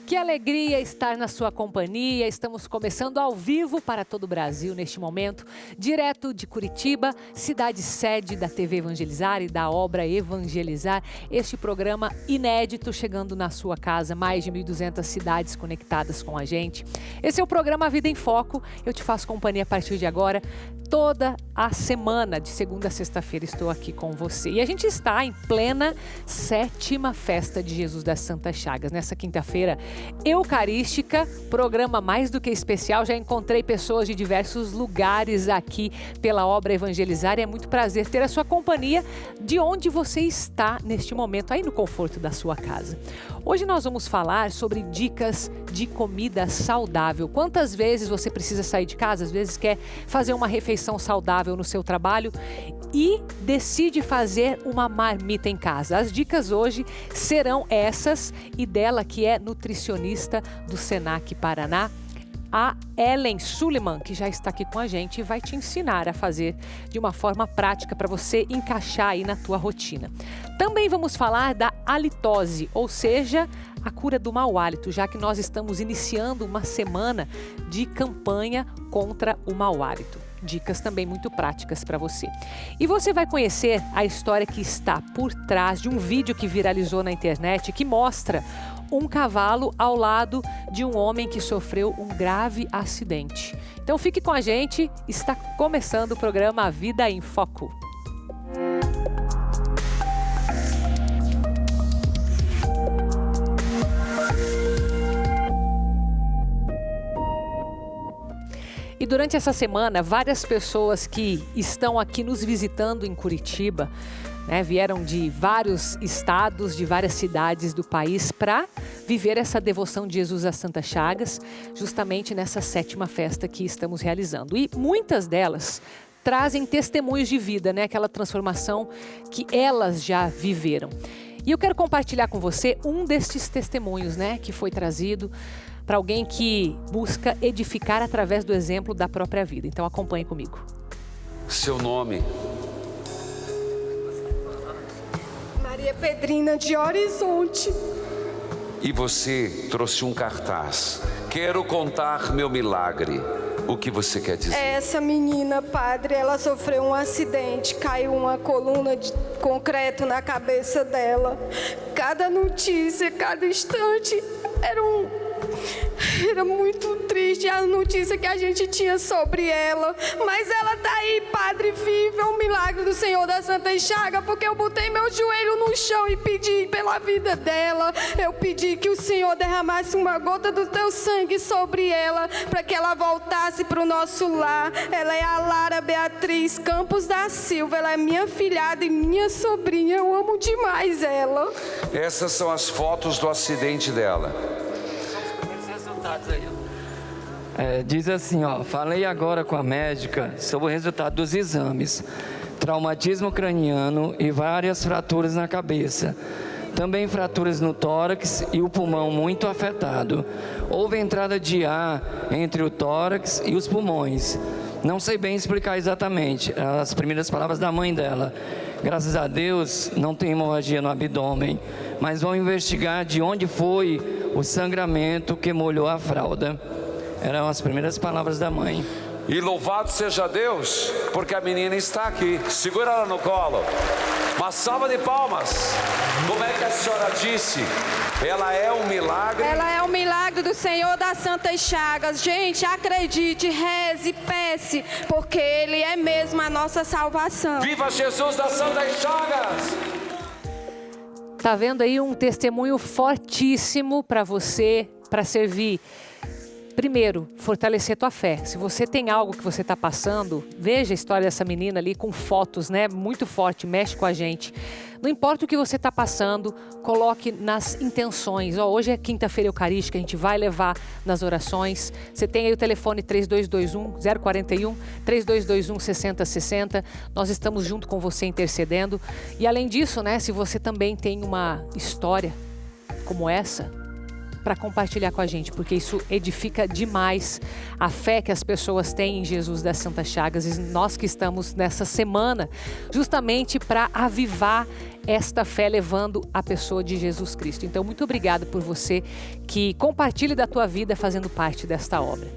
Que alegria estar na sua companhia. Estamos começando ao vivo para todo o Brasil neste momento, direto de Curitiba, cidade sede da TV Evangelizar e da obra Evangelizar. Este programa inédito chegando na sua casa, mais de 1.200 cidades conectadas com a gente. Esse é o programa Vida em Foco. Eu te faço companhia a partir de agora. Toda a semana, de segunda a sexta-feira, estou aqui com você. E a gente está em plena 7ª Festa de Jesus das Santas Chagas. Nessa quinta-feira eucarística, programa mais do que especial. Já encontrei pessoas de diversos lugares aqui pela obra Evangelizar. E é muito prazer ter a sua companhia de onde você está neste momento, aí no conforto da sua casa. Hoje nós vamos falar sobre dicas de comida saudável. Quantas vezes você precisa sair de casa? Às vezes quer fazer uma refeição saudável no seu trabalho e decide fazer uma marmita em casa. As dicas hoje serão essas e dela que é nutricionista do Senac Paraná, a Ellen Suleiman, que já está aqui com a gente e vai te ensinar a fazer de uma forma prática para você encaixar aí na tua rotina. Também vamos falar da halitose, ou seja, a cura do mau hálito, já que nós estamos iniciando uma semana de campanha contra o mau hálito. Dicas também muito práticas para você. E você vai conhecer a história que está por trás de um vídeo que viralizou na internet que mostra um cavalo ao lado de um homem que sofreu um grave acidente. Então fique com a gente, está começando o programa Vida em Foco. E durante essa semana, várias pessoas que estão aqui nos visitando em Curitiba, vieram de vários estados, de várias cidades do país para viver essa devoção de Jesus às Santas Chagas, justamente nessa 7ª festa que estamos realizando. E muitas delas trazem testemunhos de vida, aquela transformação que elas já viveram. E eu quero compartilhar com você um destes testemunhos, que foi trazido para alguém que busca edificar através do exemplo da própria vida. Então acompanhe comigo. Seu nome? Maria Pedrina de Horizonte. E você trouxe um cartaz. Quero contar meu milagre. O que você quer dizer? Essa menina, padre, ela sofreu um acidente. Caiu uma coluna de concreto na cabeça dela. Cada notícia, cada instante era muito triste a notícia que a gente tinha sobre ela. Mas ela tá aí, padre, viva, é um milagre do Senhor das Santas Chagas, porque eu botei meu joelho no chão e pedi pela vida dela. Eu pedi que o Senhor derramasse uma gota do teu sangue sobre ela, para que ela voltasse para o nosso lar. Ela é a Lara Beatriz Campos da Silva, ela é minha filhada e minha sobrinha. Eu amo demais ela. Essas são as fotos do acidente dela. Diz assim, falei agora com a médica sobre o resultado dos exames, traumatismo craniano e várias fraturas na cabeça, também fraturas no tórax e o pulmão muito afetado. Houve entrada de ar entre o tórax e os pulmões. Não sei bem explicar exatamente as primeiras palavras da mãe dela. Graças a Deus não tem hemorragia no abdômen, mas vão investigar de onde foi o sangramento que molhou a fralda. Eram as primeiras palavras da mãe. E louvado seja Deus, porque a menina está aqui. Segura ela no colo. Uma salva de palmas. Como é que a senhora disse? Ela é um milagre. Ela é um milagre do Senhor das Santas Chagas. Gente, acredite, reze, peça, porque Ele é mesmo a nossa salvação. Viva Jesus das Santas Chagas! Tá vendo aí um testemunho fortíssimo para você, para servir. Primeiro, fortalecer tua fé. Se você tem algo que você está passando, veja a história dessa menina ali com fotos, muito forte, mexe com a gente. Não importa o que você está passando, coloque nas intenções. Hoje é quinta-feira eucarística, a gente vai levar nas orações. Você tem aí o telefone 3221-041, 3221-6060. Nós estamos junto com você intercedendo. E além disso, se você também tem uma história como essa, para compartilhar com a gente, porque isso edifica demais a fé que as pessoas têm em Jesus das Santas Chagas. E nós que estamos nessa semana justamente para avivar esta fé, levando a pessoa de Jesus Cristo. Então, muito obrigado por você que compartilha da tua vida fazendo parte desta obra.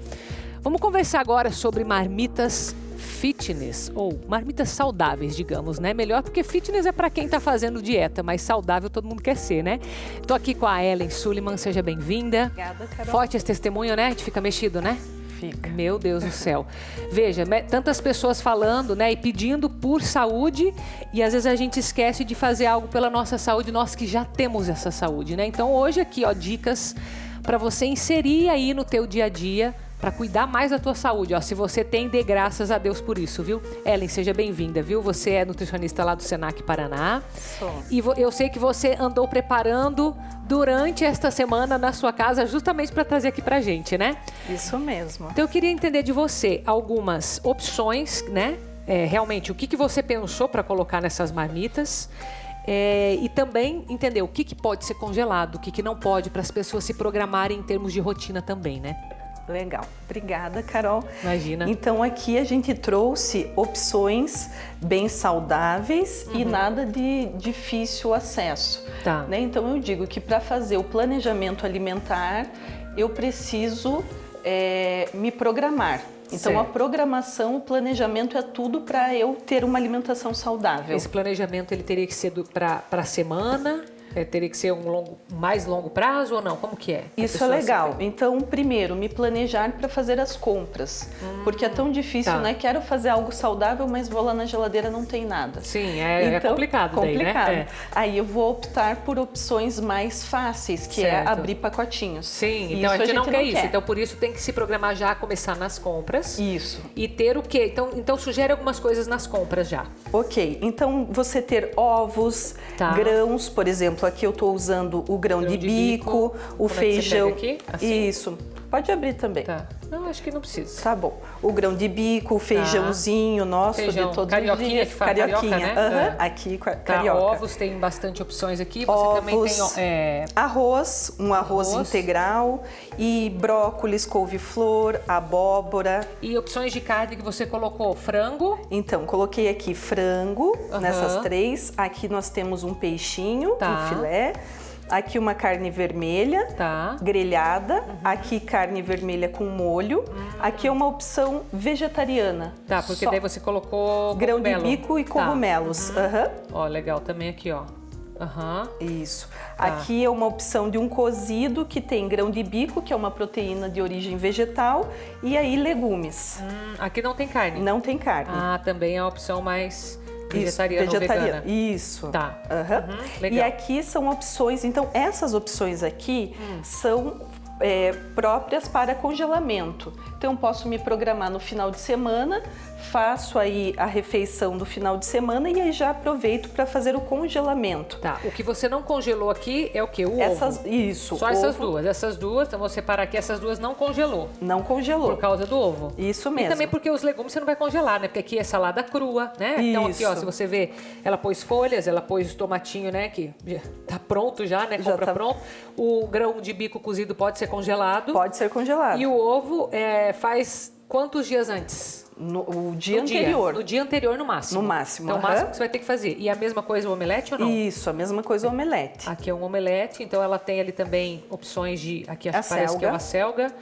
Vamos conversar agora sobre marmitas fitness, ou marmitas saudáveis, digamos, né? Melhor, porque fitness é para quem tá fazendo dieta, mas saudável todo mundo quer ser, né? Tô aqui com a Ellen Suleiman, seja bem-vinda. Obrigada, Carol. Forte esse testemunho, né? A gente fica mexido, né? Fica. Meu Deus do céu. Veja, tantas pessoas falando, né, e pedindo por saúde, e às vezes a gente esquece de fazer algo pela nossa saúde, nós que já temos essa saúde, né? Então hoje aqui, ó, dicas para você inserir aí no teu dia a dia, para cuidar mais da tua saúde, ó. Se você tem, dê graças a Deus por isso, viu? Ellen, seja bem-vinda, viu? Você é nutricionista lá do Senac Paraná. Sou. E eu sei que você andou preparando durante esta semana na sua casa, justamente para trazer aqui pra gente, né? Isso mesmo. Então eu queria entender de você algumas opções, né? Realmente, o que você pensou para colocar nessas marmitas? E também entender o que pode ser congelado, o que não pode, para as pessoas se programarem em termos de rotina também, né? Legal. Obrigada, Carol. Imagina. Então, aqui a gente trouxe opções bem saudáveis e nada de difícil acesso. Tá. Né? Então, eu digo que para fazer o planejamento alimentar, eu preciso me programar. Então, Certo. a programação, o planejamento é tudo para eu ter uma alimentação saudável. Esse planejamento ele teria que ser para a semana? Teria que ser mais longo prazo ou não? Como que é? Isso é legal. Então, primeiro, me planejar para fazer as compras. Porque é tão difícil, tá. né? Quero fazer algo saudável, mas vou lá na geladeira, não tem nada. Sim, é Então, complicado daí, complicado. né? Aí eu vou optar por opções mais fáceis, que Certo. é abrir pacotinhos. Sim, então Isso a gente não quer isso. Então, por isso tem que se programar já, começar nas compras. Isso. E ter o quê? Então sugere algumas coisas nas compras já. Ok, então você ter ovos, Tá. grãos, por exemplo, aqui eu estou usando o grão de bico, o Como é que você feijão. pega aqui? Assim? Isso. Pode abrir também. Tá. Não, acho que não precisa. Tá bom. O grão de bico, o feijãozinho nosso Feijão de todos carioquinha os dias. que fala, carioca, né? Aham, aqui Tá, carioca. ovos tem bastante opções aqui. Você Ovos, também tem arroz, um arroz integral e brócolis, couve-flor, abóbora. e opções de carne que você colocou. Frango. Então, coloquei aqui frango Aham. nessas três. Aqui nós temos um peixinho, Tá. um filé. Aqui uma carne vermelha, Tá. grelhada. Aqui carne vermelha com molho. Aqui é uma opção vegetariana. Tá, porque Só daí você colocou grão de cogumelo. bico e Tá. cogumelos. Aham. Ó, legal também aqui, ó. Aham. Isso. Tá. Aqui é uma opção de um cozido que tem grão de bico, que é uma proteína de origem vegetal, e aí legumes. Aqui não tem carne. Não tem carne. Ah, também é a opção mais Isso, vegetariana ou vegana. Isso. Tá. Aham. legal. E aqui são opções, então essas opções aqui são próprias para congelamento. Então eu posso me programar no final de semana, faço aí a refeição do final de semana e aí já aproveito para fazer o congelamento. Tá, o que você não congelou aqui é o quê? O ovo. Isso. Só essas ovo duas. Essas duas, então vou separar aqui, essas duas não congelou. não congelou. Por causa do ovo. Isso E mesmo. também porque os legumes você não vai congelar, né? Porque aqui é salada crua, né? Então aqui, ó, Isso. se você ver, ela pôs folhas, ela pôs tomatinho, né? Que já tá pronto já, né? Já Compra tá- pronto. O grão de bico cozido pode ser congelado. Pode ser congelado. E o ovo faz quantos dias antes? O dia No anterior. No dia anterior, no máximo. No máximo, Então, o aham. máximo que você vai ter que fazer. E a mesma coisa o omelete ou não? Isso, a mesma coisa o omelete. Aqui é um omelete, então ela tem ali também opções de... Aqui A parece que é selga. uma selga,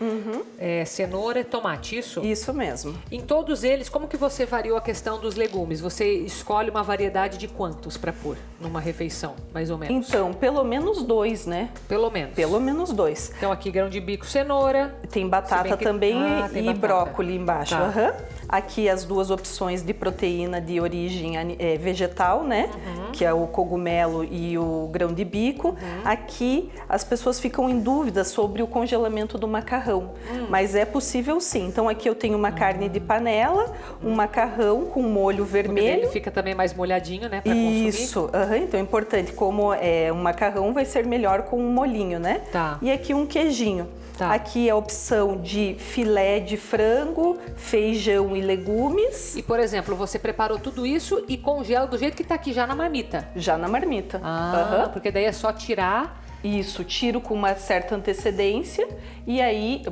cenoura e tomate, isso? Isso mesmo. Em todos eles, como que você variou a questão dos legumes? Você escolhe uma variedade de quantos para pôr numa refeição, mais ou menos? Então, pelo menos 2, né? Pelo menos. Pelo menos 2. Então aqui grão de bico, cenoura. Tem Se batata bem que- também tem e batata. brócolis embaixo. Tá. Aham. Aqui as duas opções de proteína de origem vegetal, né? Que é o cogumelo e o grão de bico. Aqui as pessoas ficam em dúvida sobre o congelamento do macarrão, mas é possível sim. Então aqui eu tenho uma carne de panela, um macarrão com molho Porque daí vermelho. ele fica também mais molhadinho, né? Pra consumir. Isso, então é importante, como um macarrão vai ser melhor com um molhinho, né? Tá. E aqui um queijinho. Tá. Aqui é a opção de filé de frango, feijão e legumes, E, por exemplo, você preparou tudo isso e congela do jeito que tá aqui já na marmita. já na marmita. Ah, Aham. porque daí é só tirar Isso, tiro com uma certa antecedência e aí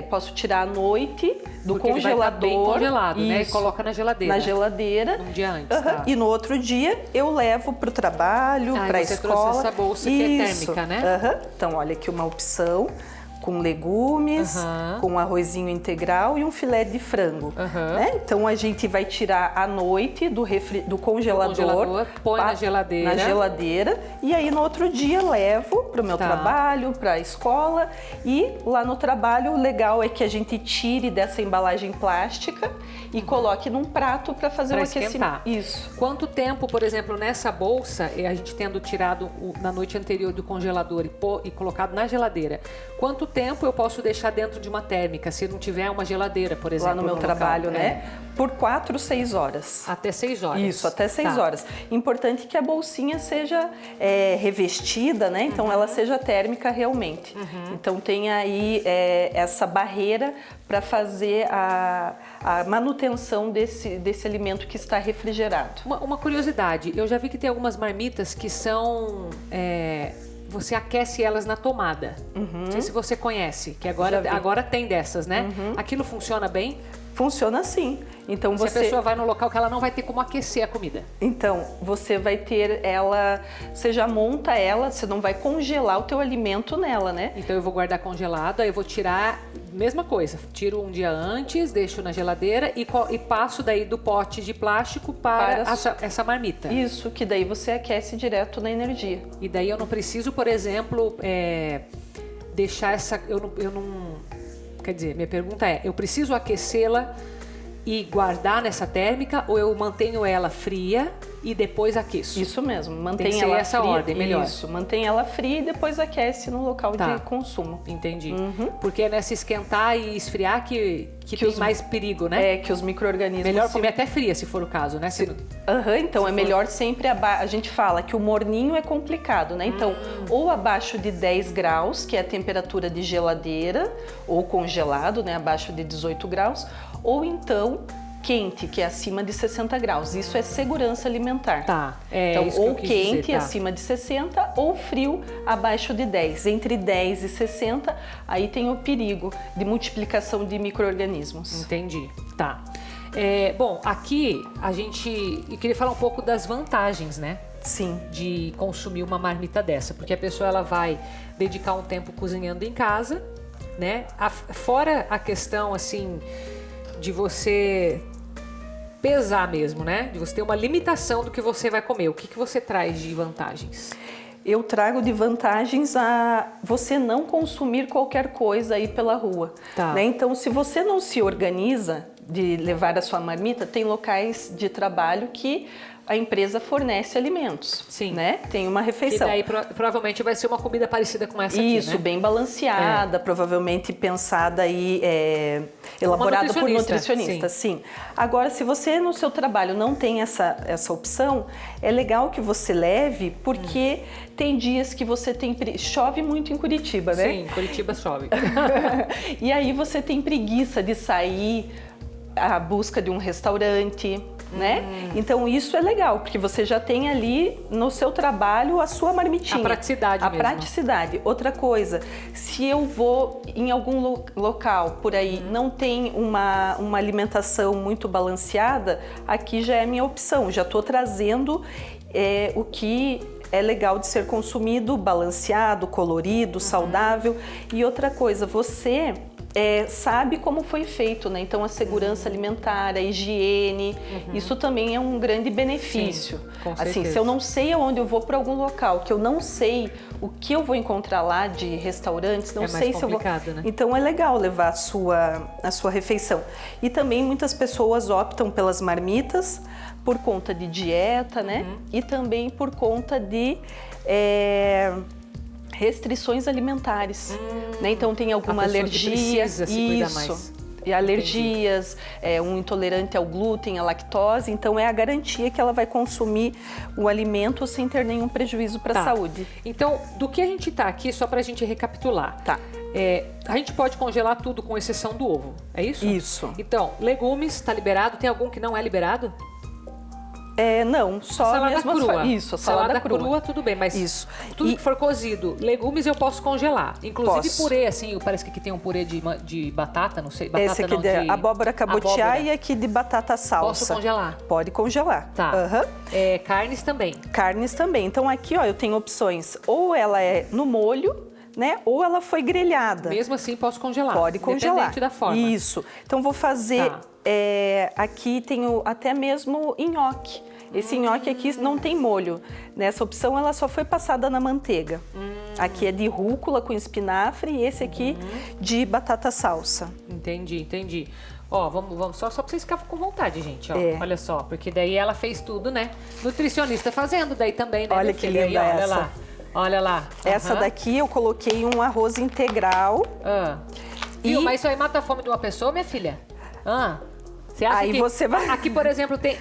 posso tirar à noite do Porque congelador. ele vai tá bem congelado, né? E Isso, coloca na geladeira. na geladeira. Um dia antes, Aham. tá. E no outro dia eu levo para o trabalho, para a você escola. trouxe essa bolsa que é térmica, né? Aham. Então, olha aqui uma opção com legumes, Aham. com arrozinho integral e um filé de frango. Aham. Né? Então, a gente vai tirar à noite do congelador, põe na geladeira. na geladeira, e aí no outro dia levo para o meu Tá. trabalho, para a escola, e lá no trabalho o legal é que a gente tire dessa embalagem plástica e coloque num prato para fazer Pra o aquecimento. esquentar. Isso. Quanto tempo, por exemplo, nessa bolsa, a gente tendo tirado na noite anterior do congelador e colocado na geladeira, quanto tempo eu posso deixar dentro de uma térmica, se não tiver uma geladeira, por exemplo? Lá no meu local? trabalho, É. né? Por 4, 6 horas. Até 6 horas. Isso, até 6 Tá. horas. Importante que a bolsinha seja revestida, né? Então ela seja térmica realmente. Então tem aí essa barreira para fazer a manutenção desse alimento que está refrigerado. Uma curiosidade, eu já vi que tem algumas marmitas que são... você aquece elas na tomada. Não sei se você conhece, que Já vi. agora tem dessas, né? Aquilo funciona bem? Funciona assim. Então Se a pessoa vai no local que ela não vai ter como aquecer a comida. Então, você vai ter ela, você já monta ela, você não vai congelar o teu alimento nela, né? Então eu vou guardar congelado, aí eu vou tirar, mesma coisa, tiro um dia antes, deixo na geladeira e passo daí do pote de plástico para essa marmita. Isso, que daí você aquece direto na energia. E daí eu não preciso, por exemplo, deixar essa... Eu não... Quer dizer, minha pergunta é, eu preciso aquecê-la e guardar nessa térmica ou eu mantenho ela fria e depois aqueço? Isso mesmo, mantém Tem que ser ela essa fria. ordem, melhor. Isso, mantém ela fria e depois aquece no local Tá. de consumo. Entendi. Porque é nessa esquentar e esfriar que tem mais perigo, né? É, que os micro-organismos... Melhor comer até fria, se for o caso, né? Aham, então é melhor sempre a gente fala que o morninho é complicado, né? Então, ou abaixo de 10 graus, que é a temperatura de geladeira, ou congelado, né? Abaixo de 18 graus, ou então quente, que é acima de 60 graus. Isso é segurança alimentar. Tá, Então, isso que eu ou quis quente, dizer, tá. acima de 60, ou frio, abaixo de 10. Entre 10 e 60, aí tem o perigo de multiplicação de micro-organismos. Entendi, tá. Bom, aqui eu queria falar um pouco das vantagens, né? Sim. De consumir uma marmita dessa, porque a pessoa ela vai dedicar um tempo cozinhando em casa, né? Fora a questão assim de você pesar mesmo, né? De você ter uma limitação do que você vai comer. O que você traz de vantagens? Eu trago de vantagens a você não consumir qualquer coisa aí pela rua. Tá. Né? Então, se você não se organiza de levar a sua marmita, tem locais de trabalho que a empresa fornece alimentos. Sim. Né? Tem uma E refeição. daí provavelmente vai ser uma comida parecida com essa aqui, Isso, né? bem balanceada, provavelmente pensada e elaborada por nutricionista, sim. Agora, se você no seu trabalho não tem essa opção, é legal que você leve, porque tem dias que você chove muito em Curitiba, né? Sim, Curitiba chove. E aí você tem preguiça de sair à busca de um restaurante, né? Então isso é legal, porque você já tem ali no seu trabalho a sua marmitinha. A praticidade A mesmo. praticidade. Outra coisa, se eu vou em algum local por aí, não tem uma alimentação muito balanceada, aqui já é a minha opção. Já estou trazendo o que é legal de ser consumido, balanceado, colorido, saudável. E outra coisa, você sabe como foi feito, né? Então a segurança alimentar, a higiene, isso também é um grande benefício. Sim, com assim, certeza. se eu não sei aonde eu vou para algum local, que eu não sei o que eu vou encontrar lá de restaurantes, não É mais sei se eu vou. complicado, né? Então é legal levar a sua refeição. E também muitas pessoas optam pelas marmitas por conta de dieta, né? E também por conta de restrições alimentares, né? Então tem alguma A pessoa que alergia, precisa se cuidar isso, mais. e alergias, um intolerante ao glúten, à lactose, então é a garantia que ela vai consumir o alimento sem ter nenhum prejuízo para a saúde. Então, do que a gente tá aqui, só pra gente recapitular. Tá. A gente pode congelar tudo com exceção do ovo, é isso? Isso. Então, legumes, tá liberado? Tem algum que não é liberado? Não, só salada mesmo crua. Isso, a salada crua. Tudo bem, mas Isso. tudo que for cozido, legumes eu posso congelar. Inclusive Posso. purê, assim, parece que aqui tem um purê de batata, não sei. Batata Esse aqui não, de abóbora cabotiá abóbora. e aqui de batata salsa. Posso congelar? Pode congelar. Tá. Aham. Carnes também. Carnes também. Então aqui, ó, eu tenho opções. Ou ela é no molho, né? Ou ela foi grelhada. Mesmo assim, posso congelar. Pode congelar. Independente da forma. Isso. Então vou fazer. Tá. Aqui tenho até mesmo nhoque. Esse nhoque aqui não tem molho. Nessa opção ela só foi passada na manteiga. Aqui é de rúcula com espinafre e esse aqui de batata salsa. Entendi. Ó, vamos só pra vocês ficarem com vontade, gente, ó. É. Olha só, porque daí ela fez tudo, né? Nutricionista fazendo daí também, né? Olha minha que filha? linda Aí, olha essa. lá. Olha lá. Essa Aham. daqui eu coloquei um arroz integral. Viu? E- Mas isso aí mata a fome de uma pessoa, minha filha? Você acha Aí que... você vai- Aqui, por exemplo, tem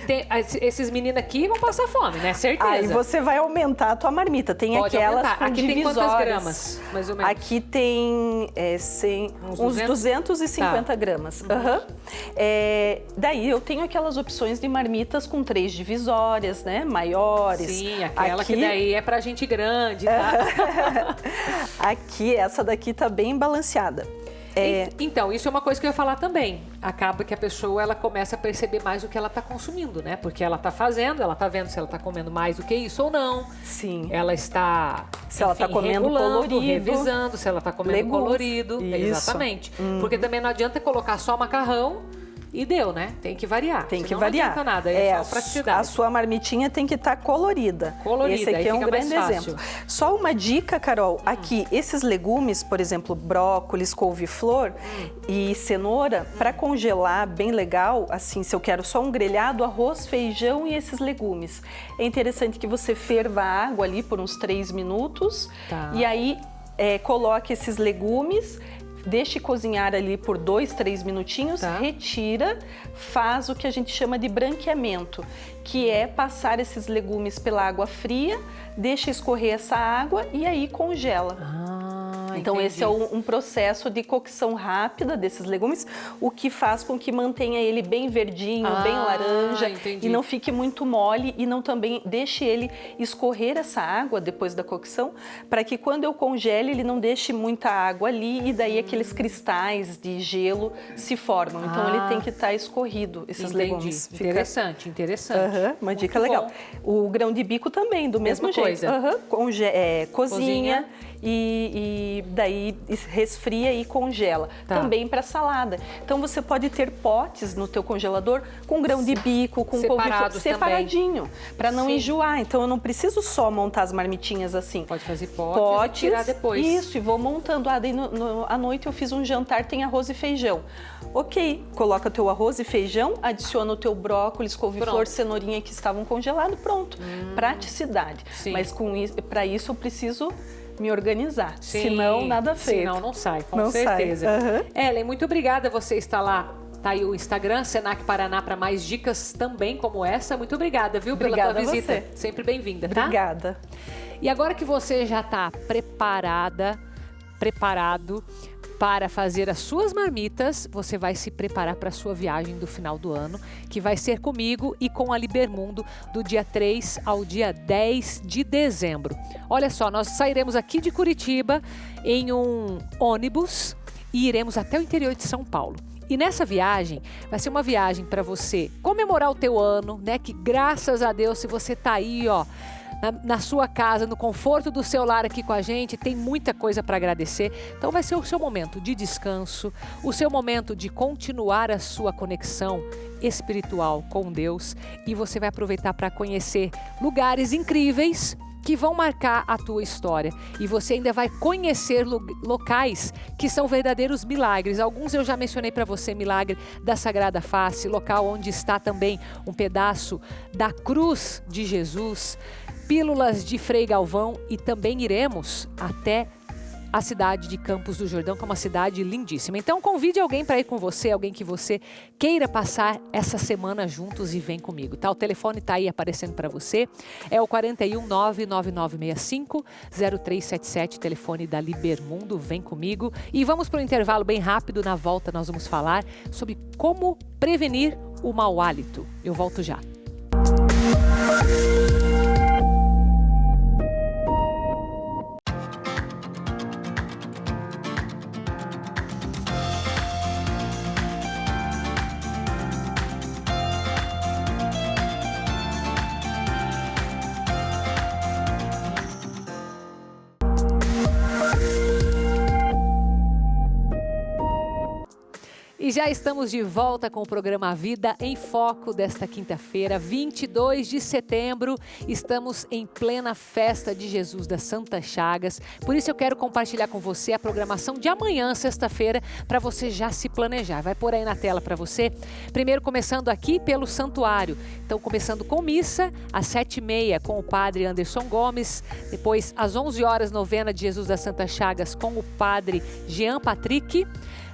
esses meninos aqui vão passar fome, né? Certeza. Aí você vai aumentar a tua marmita. Tem Pode aquelas aumentar. com Aqui tem divisórias. quantas gramas, mais ou menos? Aqui tem uns 250 Tá. gramas. Aham. Daí eu tenho aquelas opções de marmitas com 3 divisórias, né? Maiores. Sim, aquela que daí é pra gente grande, tá? Aqui, essa daqui tá bem balanceada. Então, isso é uma coisa que eu ia falar também. Acaba que a pessoa ela começa a perceber mais o que ela está consumindo, né? Porque ela está fazendo, ela está vendo se ela está comendo mais do que isso ou não. Sim. Ela está, Se ela tá comendo regulando, colorido. revisando, se ela está comendo Legumes. colorido. Isso. Exatamente. Porque também não adianta colocar só macarrão e deu, né? Tem que variar. Tem que Senão variar. Não adianta nada, é só praticidade. A sua marmitinha tem que estar colorida. Colorida, Esse aqui aí é um fica mais grande fácil. exemplo. Só uma dica, Carol. Aqui, esses legumes, por exemplo, brócolis, couve-flor e cenoura, para congelar bem legal, assim, se eu quero só um grelhado, arroz, feijão e esses legumes. É interessante que você ferva a água ali por uns 3 minutos. Tá. E aí, coloque esses legumes. Deixe cozinhar ali por 2, 3 minutinhos, Tá. retira, faz o que a gente chama de branqueamento, que é passar esses legumes pela água fria, deixa escorrer essa água e aí congela. Então entendi. esse é um processo de cocção rápida desses legumes, o que faz com que mantenha ele bem verdinho, bem laranja, entendi. e não fique muito mole e não também deixe ele escorrer essa água depois da cocção, para que quando eu congele ele não deixe muita água ali e daí aqueles cristais de gelo se formam. Então ele tem que estar escorrido, esses Entendi. legumes. Fica- Interessante. Aham, uma dica Muito legal. bom. O grão de bico também, do mesmo Mesma jeito. coisa. Aham, cozinha Cozinha. e daí resfria e congela. Tá. Também para salada. Então você pode ter potes no teu congelador com grão de bico, com couve-flor Separados também. separadinho, para não Sim. enjoar. Então eu não preciso só montar as marmitinhas assim. Pode fazer potes e tirar depois. Isso, e vou montando. Daí à noite eu fiz um jantar, tem arroz e feijão. Ok, coloca teu arroz e feijão, adiciona o teu brócolis, couve-flor, Pronto. cenourinha que estavam congelados, pronto. Praticidade. Sim. Mas para isso eu preciso me organizar. Sim, Senão, nada feito. Senão não sai, com Não sai. certeza. Aham. Ellen, muito obrigada. Você está lá. Tá aí o Instagram, Senac Paraná, para mais dicas também como essa. Muito obrigada, viu, pela Obrigada tua a visita. você. Sempre bem-vinda, tá? Obrigada. E agora que você já está preparado para fazer as suas marmitas, você vai se preparar para a sua viagem do final do ano, que vai ser comigo e com a Libermundo do dia 3 ao dia 10 de dezembro. Olha só, nós sairemos aqui de Curitiba em um ônibus e iremos até o interior de São Paulo. E nessa viagem, vai ser uma viagem para você comemorar o teu ano, né? Que graças a Deus, se você tá aí, ó, na sua casa, no conforto do seu lar aqui com a gente, tem muita coisa para agradecer. Então vai ser o seu momento de descanso, o seu momento de continuar a sua conexão espiritual com Deus e você vai aproveitar para conhecer lugares incríveis que vão marcar a tua história. E você ainda vai conhecer locais que são verdadeiros milagres. Alguns eu já mencionei para você, milagre da Sagrada Face, local onde está também um pedaço da cruz de Jesus, pílulas de Frei Galvão e também iremos até a cidade de Campos do Jordão, que é uma cidade lindíssima. Então convide alguém para ir com você, alguém que você queira passar essa semana juntos e vem comigo, tá? O telefone tá aí aparecendo para você, é o 41 99965 0377, telefone da Libermundo, vem comigo. E vamos para um intervalo bem rápido, na volta nós vamos falar sobre como prevenir o mau hálito. Eu volto já. E já estamos de volta com o programa Vida em Foco desta quinta-feira, 22 de setembro. Estamos em plena festa de Jesus das Santas Chagas. Por isso eu quero compartilhar com você a programação de amanhã, sexta-feira, para você já se planejar. Vai pôr aí na tela para você. Primeiro começando aqui pelo santuário. Então começando com missa às 7h30 com o padre Anderson Gomes. Depois às 11 horas novena de Jesus das Santas Chagas com o padre Jean Patrick.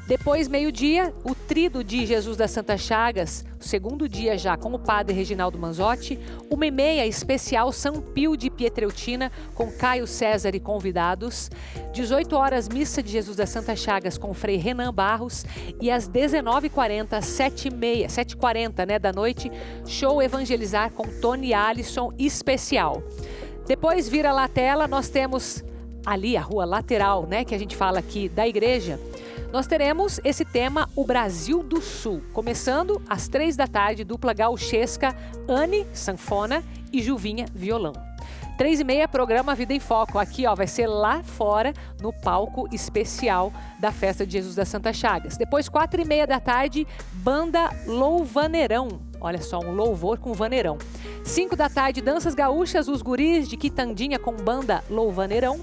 Depois, meio-dia, o Tríduo de Jesus das Santas Chagas, o segundo dia já com o padre Reginaldo Manzotti. 1h30, especial São Pio de Pietreutina, com Caio César e convidados. 18 horas, missa de Jesus das Santas Chagas com o Frei Renan Barros. E às 19h40, 7h40 da noite, show Evangelizar com Tony Alisson especial. Depois, vira lá a tela, nós temos ali a rua lateral, que a gente fala aqui da igreja. Nós teremos esse tema, o Brasil do Sul, começando às 3 da tarde, dupla gauchesca, Anne, sanfona e Juvinha, violão. 3h30, programa Vida em Foco. Aqui, vai ser lá fora, no palco especial da Festa de Jesus das Santas Chagas. Depois, 4h30 da tarde, banda Louvaneirão. Olha só, um louvor com vaneirão. 5 da tarde, danças gaúchas, os guris de Quitandinha com banda Louvaneirão.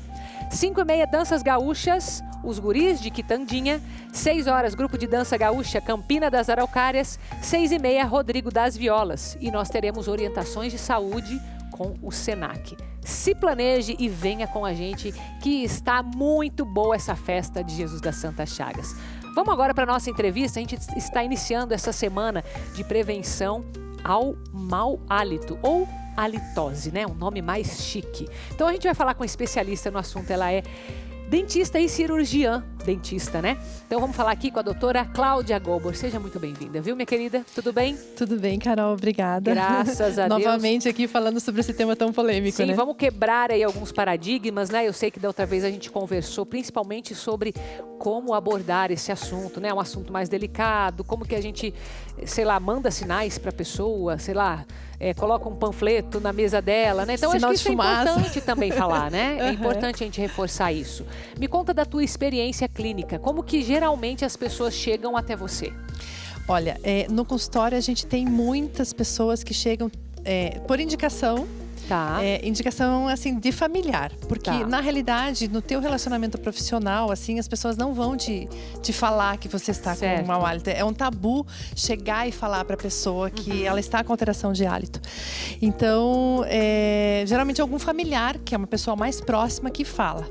5h30, danças gaúchas, os guris de Quitandinha. 6 horas, grupo de dança gaúcha Campina das Araucárias. 6h30, Rodrigo das Violas. E nós teremos orientações de saúde com o Senac. Se planeje e venha com a gente, que está muito boa essa festa de Jesus das Santas Chagas. Vamos agora para a nossa entrevista. A gente está iniciando essa semana de prevenção ao mau hálito, ou halitose, um nome mais chique. Então a gente vai falar com um especialista no assunto. Ela é dentista e cirurgiã dentista, Então vamos falar aqui com a doutora Cláudia Gobor. Seja muito bem-vinda, viu, minha querida? Tudo bem? Tudo bem, Carol, obrigada. Graças a Deus. Novamente aqui falando sobre esse tema tão polêmico, Sim, vamos quebrar aí alguns paradigmas, Eu sei que da outra vez a gente conversou principalmente sobre como abordar esse assunto, É um assunto mais delicado, como que a gente, manda sinais para a pessoa, coloca um panfleto na mesa dela, Então Sinal acho que isso de fumaça. É importante também falar, É importante a gente reforçar isso. Me conta da tua experiência clínica, como que geralmente as pessoas chegam até você? Olha, no consultório a gente tem muitas pessoas que chegam por indicação. Tá. Indicação, assim, de familiar. Porque, na realidade, no teu relacionamento profissional, assim, as pessoas não vão te falar que você está com um mau hálito. É um tabu chegar e falar para a pessoa que ela está com alteração de hálito. Então, geralmente algum familiar, que é uma pessoa mais próxima, que fala.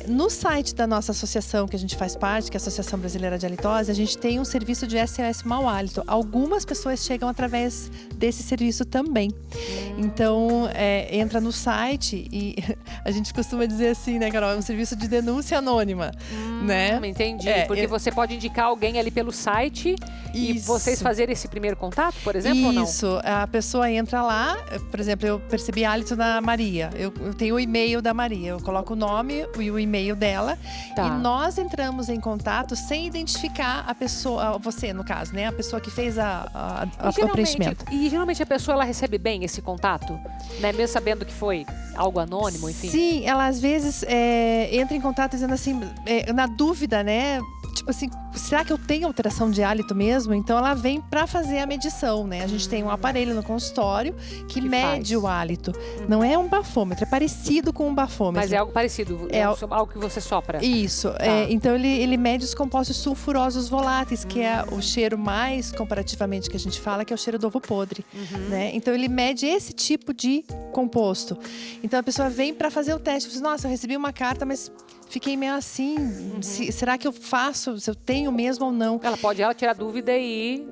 No site da nossa associação, que a gente faz parte, que é a Associação Brasileira de Halitose, a gente tem um serviço de SOS Mau Hálito. Algumas pessoas chegam através desse serviço também. Então, entra no site e a gente costuma dizer assim, Carol? É um serviço de denúncia anônima, Entendi, porque você pode indicar alguém ali pelo site e vocês fazerem esse primeiro contato, por exemplo, ou não? Isso, a pessoa entra lá, por exemplo, eu percebi hálito na Maria, eu tenho o e-mail da Maria, eu coloco o nome e o e-mail dela e nós entramos em contato sem identificar a pessoa, você no caso, a pessoa que fez o preenchimento. E geralmente a pessoa ela recebe bem esse contato, mesmo sabendo que foi algo anônimo, enfim? Sim, ela às vezes entra em contato dizendo assim, na dúvida, tipo assim, será que eu tenho alteração de hálito mesmo? Então ela vem para fazer a medição, A gente tem um aparelho no consultório que mede o hálito. Não é um bafômetro, é parecido com um bafômetro. Mas é algo parecido, é algo que você sopra. Isso, então ele mede os compostos sulfurosos voláteis, que é o cheiro mais, comparativamente, que a gente fala, que é o cheiro do ovo podre, Então ele mede esse tipo de composto. Então a pessoa vem para fazer o teste, diz, nossa, eu recebi uma carta, mas fiquei meio assim, será que eu faço, se eu tenho mesmo ou não? Ela pode tirar dúvida e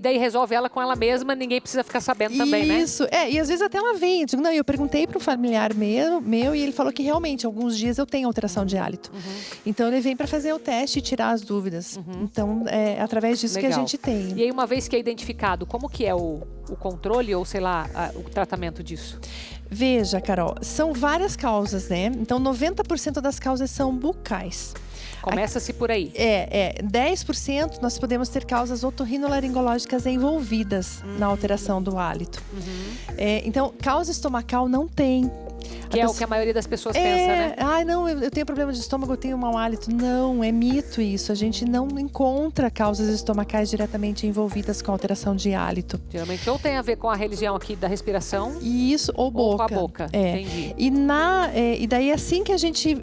daí resolve ela com ela mesma, ninguém precisa ficar sabendo também, Isso, e às vezes até ela vem, eu digo, não, eu perguntei para um familiar meu e ele falou que realmente, alguns dias eu tenho alteração de hálito. Então ele vem para fazer o teste e tirar as dúvidas. Então é através disso que a gente tem. E aí, uma vez que é identificado, como que é o controle ou, o tratamento disso? Veja, Carol, são várias causas, Então 90% das causas são bucais. Começa-se por aí. 10% nós podemos ter causas otorrinolaringológicas envolvidas na alteração do hálito. Então, causa estomacal não tem. Que é o que a maioria das pessoas pensa, né? Não, eu tenho problema de estômago, eu tenho mau hálito. Não, é mito isso. A gente não encontra causas estomacais diretamente envolvidas com alteração de hálito. Geralmente ou tem a ver com a religião aqui da respiração. Isso, ou boca. Ou com a boca, entendi. E daí, assim que a gente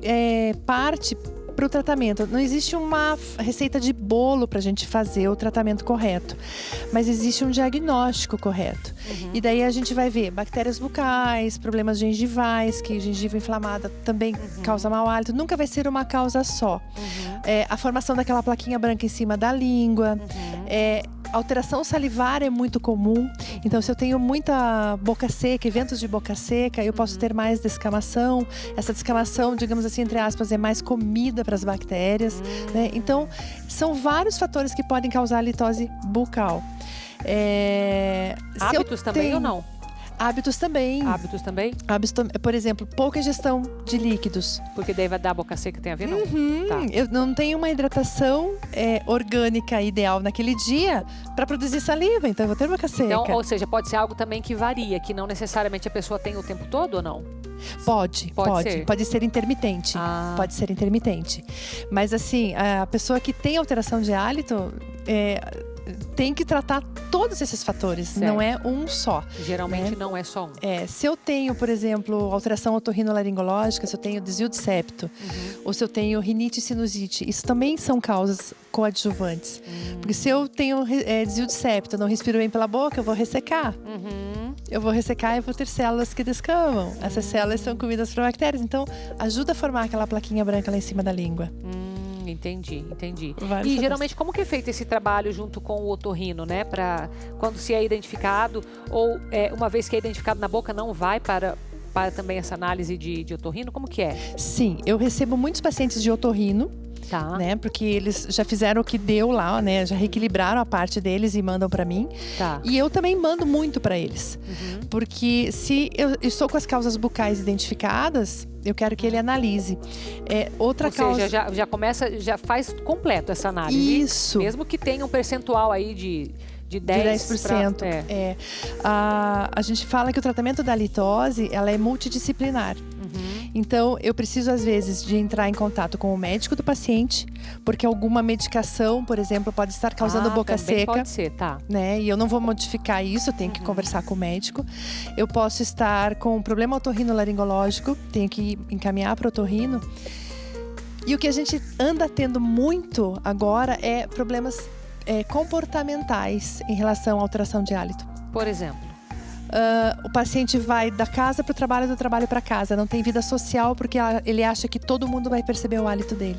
parte para o tratamento, não existe uma receita de bolo para a gente fazer o tratamento correto, mas existe um diagnóstico correto. E daí a gente vai ver bactérias bucais, problemas gengivais, que gengiva inflamada também causa mau hálito. Nunca vai ser uma causa só. A formação daquela plaquinha branca em cima da língua. Alteração salivar é muito comum. Então, se eu tenho muita boca seca, eventos de boca seca, eu posso ter mais descamação. Essa descamação, digamos assim, entre aspas, é mais comida para as bactérias, né? Então, são vários fatores que podem causar litose bucal. Hábitos também ou não? Hábitos também. Hábitos também? Por exemplo, pouca ingestão de líquidos. Porque daí vai dar boca seca, tem a ver, não? Tá. Eu não tenho uma hidratação orgânica ideal naquele dia para produzir saliva, então eu vou ter boca seca. Então, ou seja, pode ser algo também que varia, que não necessariamente a pessoa tem o tempo todo ou não? Pode ser. Pode ser intermitente. Pode ser intermitente. Mas assim, a pessoa que tem alteração de hálito tem que tratar todos esses fatores, certo. Não é um só. Geralmente não é só um. Se eu tenho, por exemplo, alteração otorrinolaringológica, se eu tenho desvio de septo, ou se eu tenho rinite e sinusite, isso também são causas coadjuvantes. Porque se eu tenho desvio de septo, não respiro bem pela boca, eu vou ressecar. Eu vou ressecar e vou ter células que descamam. Essas células são comidas por bactérias, então ajuda a formar aquela plaquinha branca lá em cima da língua. Entendi. Vários E geralmente como que é feito esse trabalho junto com o otorrino, né? Para quando se é identificado ou uma vez que é identificado na boca não vai para também essa análise de otorrino? Como que é? Sim, eu recebo muitos pacientes de otorrino. Tá. Né? Porque eles já fizeram o que deu lá, né? Já reequilibraram a parte deles e mandam para mim. Tá. E eu também mando muito para eles. Porque se eu estou com as causas bucais identificadas, eu quero que ele analise. Outra causa... seja, já faz completo essa análise. Isso. Mesmo que tenha um percentual aí de 10%. A gente fala que o tratamento da litose, ela é multidisciplinar. Então, eu preciso, às vezes, de entrar em contato com o médico do paciente, porque alguma medicação, por exemplo, pode estar causando boca seca. Pode ser, tá. Né? E eu não vou modificar isso, eu tenho que conversar com o médico. Eu posso estar com um problema otorrinolaringológico, tenho que encaminhar para o otorrino. E o que a gente anda tendo muito agora é problemas comportamentais em relação à alteração de hálito. Por exemplo? O paciente vai da casa para o trabalho, do trabalho para casa. Não tem vida social porque ele acha que todo mundo vai perceber o hálito dele.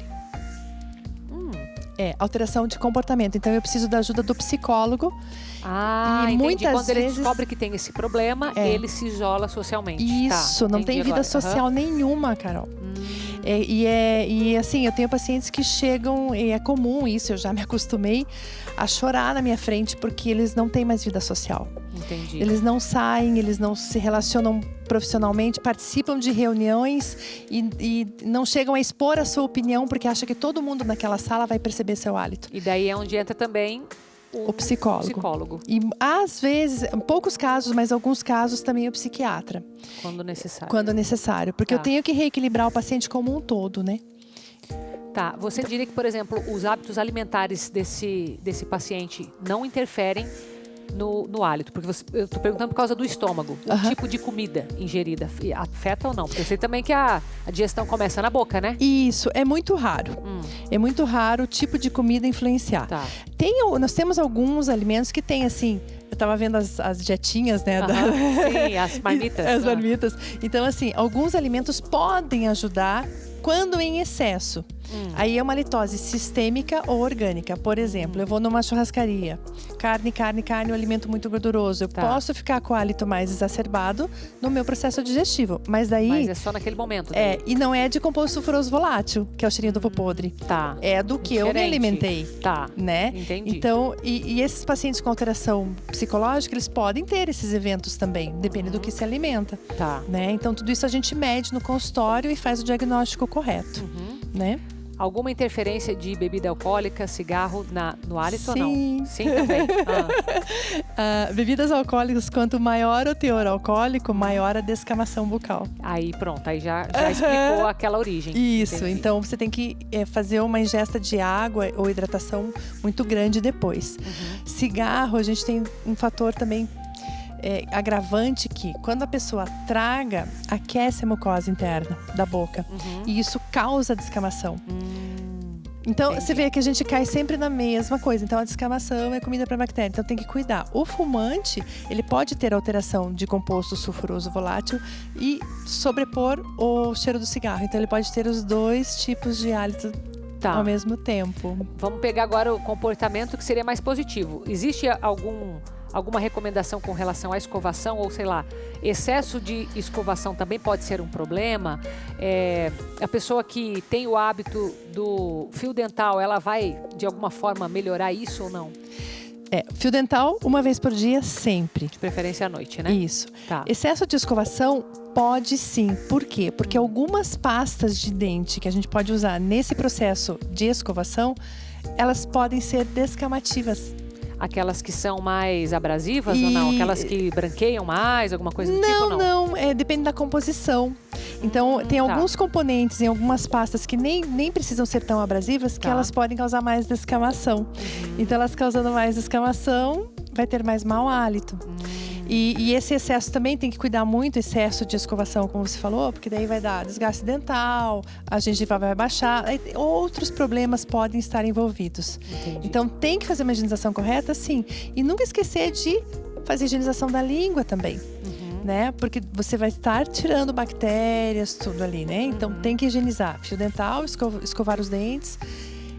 Alteração de comportamento. Então, eu preciso da ajuda do psicólogo. E muitas quando ele descobre que tem esse problema, ele se isola socialmente. Isso, não tem vida social nenhuma, Carol. E assim, eu tenho pacientes que chegam, e é comum isso, eu já me acostumei a chorar na minha frente porque eles não têm mais vida social. Entendi. Eles não saem, eles não se relacionam profissionalmente, participam de reuniões e não chegam a expor a sua opinião porque acham que todo mundo naquela sala vai perceber seu hálito. E daí é onde entra também o psicólogo. E às vezes, em poucos casos, mas alguns casos também o psiquiatra. Quando necessário. Porque eu tenho que reequilibrar o paciente como um todo, né? Tá. Você diria que, por exemplo, os hábitos alimentares desse paciente não interferem no hálito? Porque eu estou perguntando por causa do estômago. O tipo de comida ingerida afeta ou não? Porque eu sei também que a digestão começa na boca, né? Isso, é muito raro. É muito raro o tipo de comida influenciar. Tá. Nós temos alguns alimentos que tem assim... Eu estava vendo as dietinhas, né? Sim, as marmitas. As marmitas. Então, assim, alguns alimentos podem ajudar quando em excesso. Aí é uma litose sistêmica ou orgânica. Por exemplo, eu vou numa churrascaria. Carne, um alimento muito gorduroso. Eu posso ficar com o hálito mais exacerbado no meu processo digestivo. Mas é só naquele momento. Daí. E não é de composto sulfuroso volátil, que é o cheirinho do ovo podre. Tá. É do que eu me alimentei. Tá. Né? Entendi. Então, e esses pacientes com alteração psicológica, eles podem ter esses eventos também. Depende do que se alimenta. Tá. Né? Então, tudo isso a gente mede no consultório e faz o diagnóstico correto. Né? Alguma interferência de bebida alcoólica, cigarro no hálito ou não? Sim. Sim, também. Bebidas alcoólicas, quanto maior o teor alcoólico, maior a descamação bucal. Aí pronto, aí já explicou aquela origem. Isso, Entendi. então você tem que fazer uma ingesta de água ou hidratação muito grande depois. Cigarro, a gente tem um fator também agravante que quando a pessoa traga, aquece a mucosa interna da boca. E isso causa descamação. Então, Entendi. você vê que a gente cai sempre na mesma coisa. Então, a descamação é comida para bactéria. Então, tem que cuidar. O fumante, ele pode ter alteração de composto sulfuroso volátil e sobrepor o cheiro do cigarro. Então, ele pode ter os dois tipos de hálito ao mesmo tempo. Vamos pegar agora o comportamento que seria mais positivo. Existe alguma recomendação com relação à escovação ou, sei lá, excesso de escovação também pode ser um problema? A pessoa que tem o hábito do fio dental, ela vai, de alguma forma, melhorar isso ou não? Fio dental, uma vez por dia, sempre. De preferência à noite, né? Isso. Tá. Excesso de escovação pode sim. Por quê? Porque algumas pastas de dente que a gente pode usar nesse processo de escovação, elas podem ser descamativas. Aquelas que são mais abrasivas ou não? Aquelas que branqueiam mais, alguma coisa do tipo, não? Não. Depende da composição. Então, tem alguns componentes em algumas pastas que nem precisam ser tão abrasivas, que elas podem causar mais descamação. Então, elas causando mais descamação, vai ter mais mau hálito. E esse excesso também tem que cuidar muito, excesso de escovação, como você falou, porque daí vai dar desgaste dental, a gengiva vai baixar, outros problemas podem estar envolvidos. Entendi. Então, tem que fazer uma higienização correta, sim. E nunca esquecer de fazer higienização da língua também. Né? Porque você vai estar tirando bactérias, tudo ali, né? Então, tem que higienizar. Fio dental, escovar os dentes,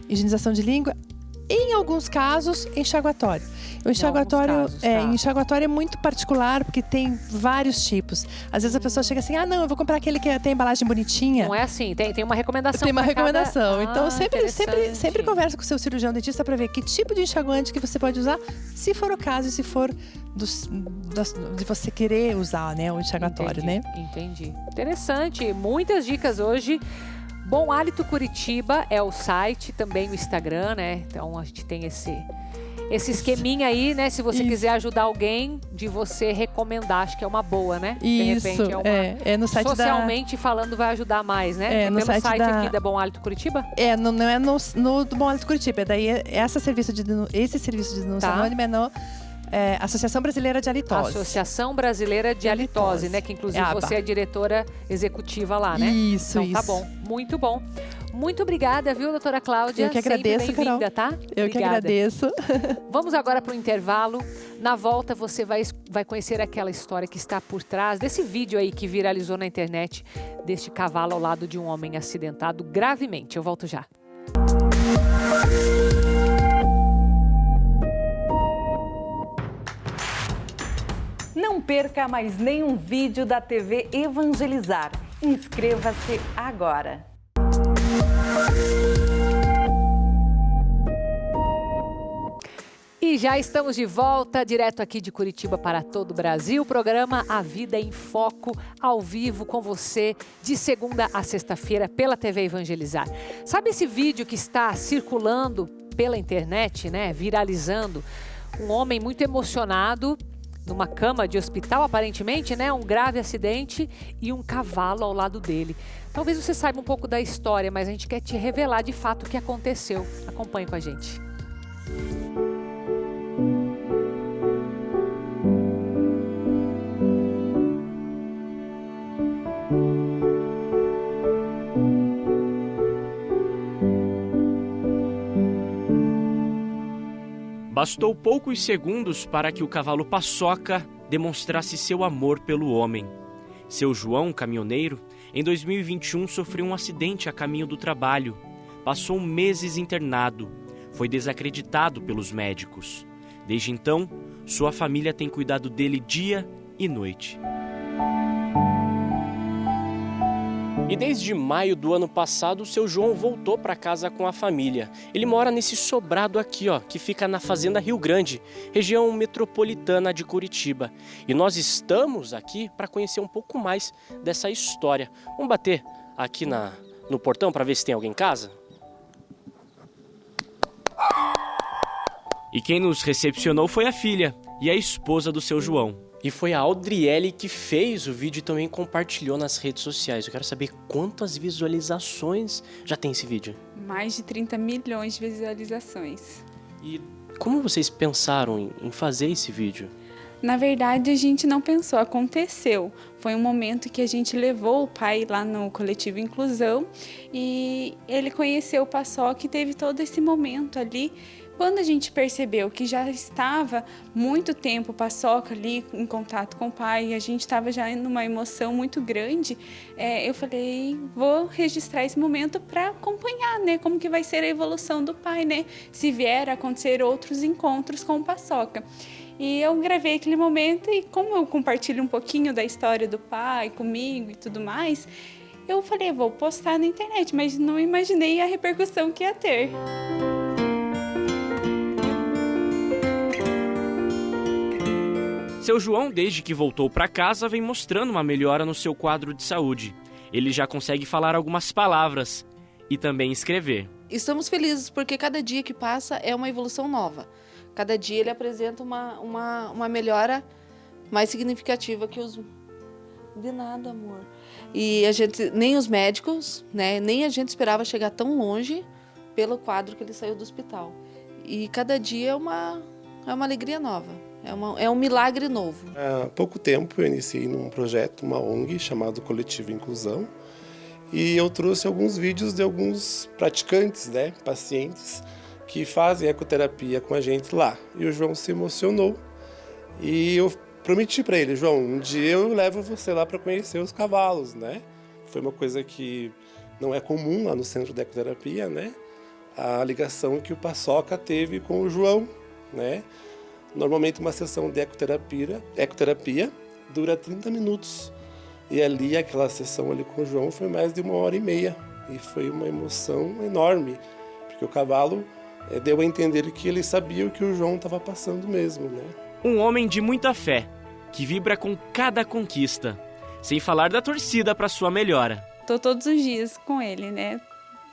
higienização de língua. Em alguns casos, enxaguatório. O enxaguatório, enxaguatório é muito particular, porque tem vários tipos. Às vezes a pessoa chega assim, não, eu vou comprar aquele que tem a embalagem bonitinha. Não é assim, tem uma recomendação. Tem uma recomendação. Então, sempre interessante. conversa com o seu cirurgião dentista para ver que tipo de enxaguante que você pode usar, se for o caso e se for de você querer usar, né, o enxaguatório, né? Entendi. Interessante. Muitas dicas hoje. Bom Hálito Curitiba é o site, também o Instagram, né? Então a gente tem esse esqueminha aí, né? Se você quiser ajudar alguém, de você recomendar, acho que é uma boa, né? De repente é no site socialmente falando vai ajudar mais, né? no pelo site aqui da da Bom Hálito Curitiba? Não é no do Bom Hálito Curitiba, daí esse serviço de denúncia anônima é no Associação Brasileira de Halitose. Associação Brasileira de Halitose, né? Que inclusive você é diretora executiva lá, né? Isso, então tá bom, muito bom. Muito obrigada, viu, doutora Cláudia? Eu que agradeço, Carol. Tá? Eu que agradeço. Vamos agora para o intervalo. Na volta você vai conhecer aquela história que está por trás desse vídeo aí que viralizou na internet, deste cavalo ao lado de um homem acidentado gravemente. Eu volto já. Não perca mais nenhum vídeo da TV Evangelizar. Inscreva-se agora. E já estamos de volta, direto aqui de Curitiba para todo o Brasil. O programa A Vida em Foco, ao vivo com você, de segunda a sexta-feira, pela TV Evangelizar. Sabe esse vídeo que está circulando pela internet, né, viralizando? Um homem muito emocionado, numa cama de hospital, aparentemente, né? Um grave acidente e um cavalo ao lado dele. Talvez você saiba um pouco da história, mas a gente quer te revelar de fato o que aconteceu. Acompanhe com a gente. Bastou poucos segundos para que o cavalo Paçoca demonstrasse seu amor pelo homem. Seu João, caminhoneiro, em 2021 sofreu um acidente a caminho do trabalho. Passou meses internado. Foi desacreditado pelos médicos. Desde então, sua família tem cuidado dele dia e noite. E desde maio do ano passado, o seu João voltou para casa com a família. Ele mora nesse sobrado aqui, que fica na Fazenda Rio Grande, região metropolitana de Curitiba. E nós estamos aqui para conhecer um pouco mais dessa história. Vamos bater aqui no portão para ver se tem alguém em casa? E quem nos recepcionou foi a filha e a esposa do seu João. E foi a Audriele que fez o vídeo e também compartilhou nas redes sociais. Eu quero saber quantas visualizações já tem esse vídeo. Mais de 30 milhões de visualizações. E como vocês pensaram em fazer esse vídeo? Na verdade, a gente não pensou, aconteceu. Foi um momento que a gente levou o pai lá no Coletivo Inclusão e ele conheceu o Paçoca e teve todo esse momento ali. Quando a gente percebeu que já estava muito tempo o Paçoca ali em contato com o pai, a gente estava já numa emoção muito grande, eu falei, vou registrar esse momento para acompanhar, né, como que vai ser a evolução do pai, né, se vier a acontecer outros encontros com o Paçoca. E eu gravei aquele momento e como eu compartilho um pouquinho da história do pai comigo e tudo mais, eu falei, vou postar na internet, mas não imaginei a repercussão que ia ter. Seu João, desde que voltou para casa, vem mostrando uma melhora no seu quadro de saúde. Ele já consegue falar algumas palavras e também escrever. Estamos felizes porque cada dia que passa é uma evolução nova. Cada dia ele apresenta uma melhora mais significativa que os... De nada, amor. E a gente, nem os médicos, né, nem a gente esperava chegar tão longe pelo quadro que ele saiu do hospital. E cada dia é uma alegria nova. É um milagre novo. Há pouco tempo eu iniciei num projeto, uma ONG, chamado Coletivo Inclusão. E eu trouxe alguns vídeos de alguns praticantes, né, pacientes, que fazem ecoterapia com a gente lá. E o João se emocionou. E eu prometi para ele, João, um dia eu levo você lá para conhecer os cavalos, né? Foi uma coisa que não é comum lá no centro de ecoterapia, né? A ligação que o Paçoca teve com o João, né? Normalmente uma sessão de ecoterapia dura 30 minutos. E ali, aquela sessão ali com o João foi mais de 1h30. E foi uma emoção enorme, porque o cavalo deu a entender que ele sabia o que o João estava passando mesmo, né? Um homem de muita fé, que vibra com cada conquista, sem falar da torcida para sua melhora. Estou todos os dias com ele, né?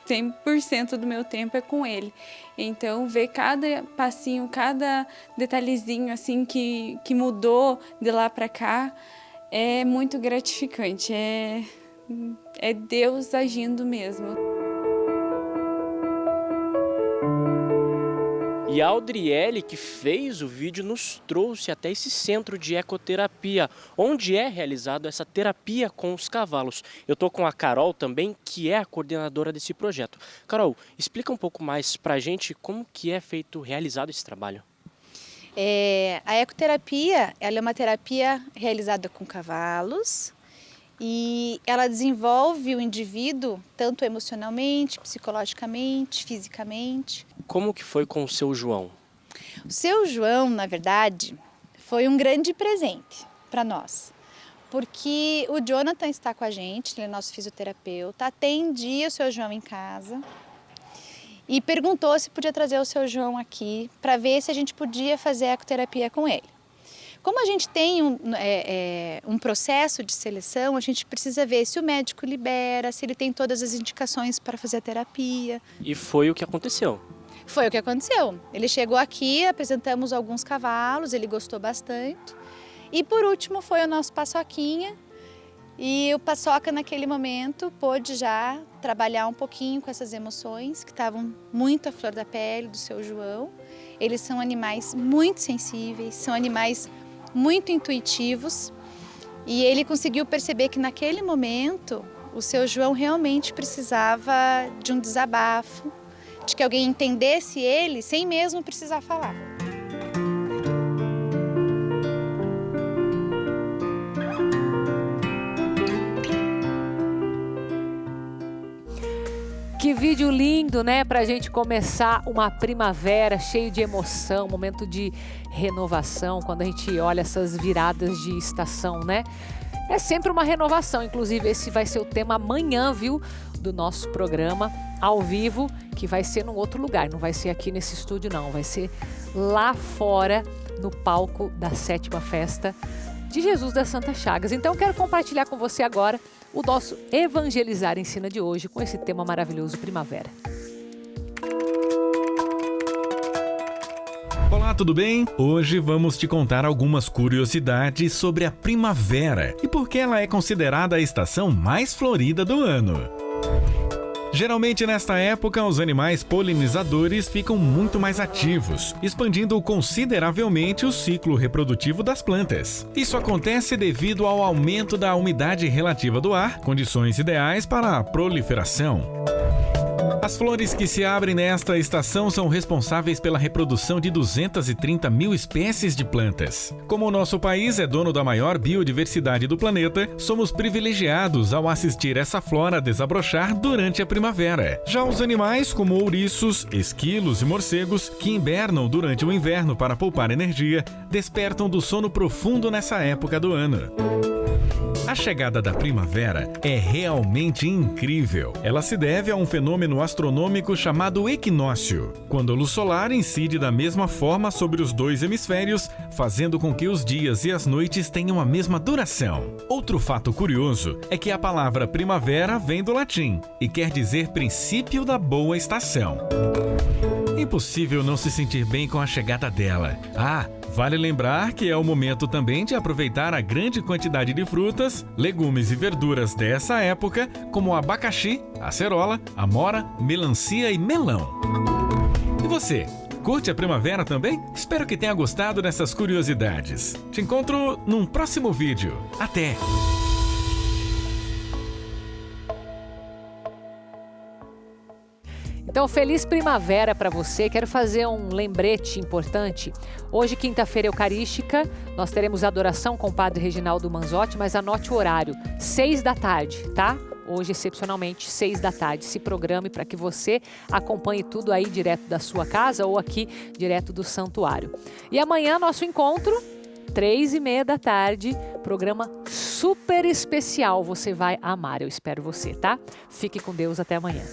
100% do meu tempo é com ele. Então, ver cada passinho, cada detalhezinho assim que mudou de lá para cá é muito gratificante. É Deus agindo mesmo. E a Audriele, que fez o vídeo, nos trouxe até esse centro de ecoterapia, onde é realizada essa terapia com os cavalos. Eu estou com a Carol também, que é a coordenadora desse projeto. Carol, explica um pouco mais para a gente como que é realizado esse trabalho. A ecoterapia, ela é uma terapia realizada com cavalos e ela desenvolve o indivíduo tanto emocionalmente, psicologicamente, fisicamente. Como que foi com o seu João? O seu João, na verdade, foi um grande presente para nós. Porque o Jonathan está com a gente, ele é nosso fisioterapeuta, atendia o seu João em casa e perguntou se podia trazer o seu João aqui para ver se a gente podia fazer ecoterapia com ele. Como a gente tem um processo de seleção, a gente precisa ver se o médico libera, se ele tem todas as indicações para fazer a terapia. E foi o que aconteceu? Foi o que aconteceu. Ele chegou aqui, apresentamos alguns cavalos, ele gostou bastante. E por último foi o nosso Paçoquinha. E o Paçoca naquele momento pôde já trabalhar um pouquinho com essas emoções que estavam muito à flor da pele do seu João. Eles são animais muito sensíveis, são animais muito intuitivos. E ele conseguiu perceber que naquele momento o seu João realmente precisava de um desabafo, de que alguém entendesse ele sem mesmo precisar falar. Que vídeo lindo, né? Pra gente começar uma primavera cheio de emoção, momento de renovação, quando a gente olha essas viradas de estação, né? É sempre uma renovação, inclusive esse vai ser o tema amanhã, viu? Do nosso programa ao vivo, que vai ser num outro lugar, não vai ser aqui nesse estúdio não, vai ser lá fora no palco da 7ª Festa de Jesus das Santas Chagas. Então quero compartilhar com você agora o nosso Evangelizar Ensina de hoje com esse tema maravilhoso, primavera. Olá, tudo bem? Hoje vamos te contar algumas curiosidades sobre a primavera e por que ela é considerada a estação mais florida do ano. Geralmente nesta época, os animais polinizadores ficam muito mais ativos, expandindo consideravelmente o ciclo reprodutivo das plantas. Isso acontece devido ao aumento da umidade relativa do ar, condições ideais para a proliferação. As flores que se abrem nesta estação são responsáveis pela reprodução de 230 mil espécies de plantas. Como o nosso país é dono da maior biodiversidade do planeta, somos privilegiados ao assistir essa flora desabrochar durante a primavera. Já os animais, como ouriços, esquilos e morcegos, que hibernam durante o inverno para poupar energia, despertam do sono profundo nessa época do ano. A chegada da primavera é realmente incrível. Ela se deve a um fenômeno astronômico chamado equinócio, quando a luz solar incide da mesma forma sobre os dois hemisférios, fazendo com que os dias e as noites tenham a mesma duração. Outro fato curioso é que a palavra primavera vem do latim e quer dizer princípio da boa estação. Impossível não se sentir bem com a chegada dela. Vale lembrar que é o momento também de aproveitar a grande quantidade de frutas, legumes e verduras dessa época, como o abacaxi, acerola, amora, melancia e melão. E você, curte a primavera também? Espero que tenha gostado dessas curiosidades. Te encontro num próximo vídeo. Até! Então, feliz primavera para você. Quero fazer um lembrete importante. Hoje, quinta-feira eucarística, nós teremos adoração com o Padre Reginaldo Manzotti, mas anote o horário, 6 da tarde, tá? Hoje, excepcionalmente, 6 da tarde. Se programe para que você acompanhe tudo aí direto da sua casa ou aqui direto do santuário. E amanhã, nosso encontro, 3h30 da tarde, programa super especial. Você vai amar, eu espero você, tá? Fique com Deus, até amanhã.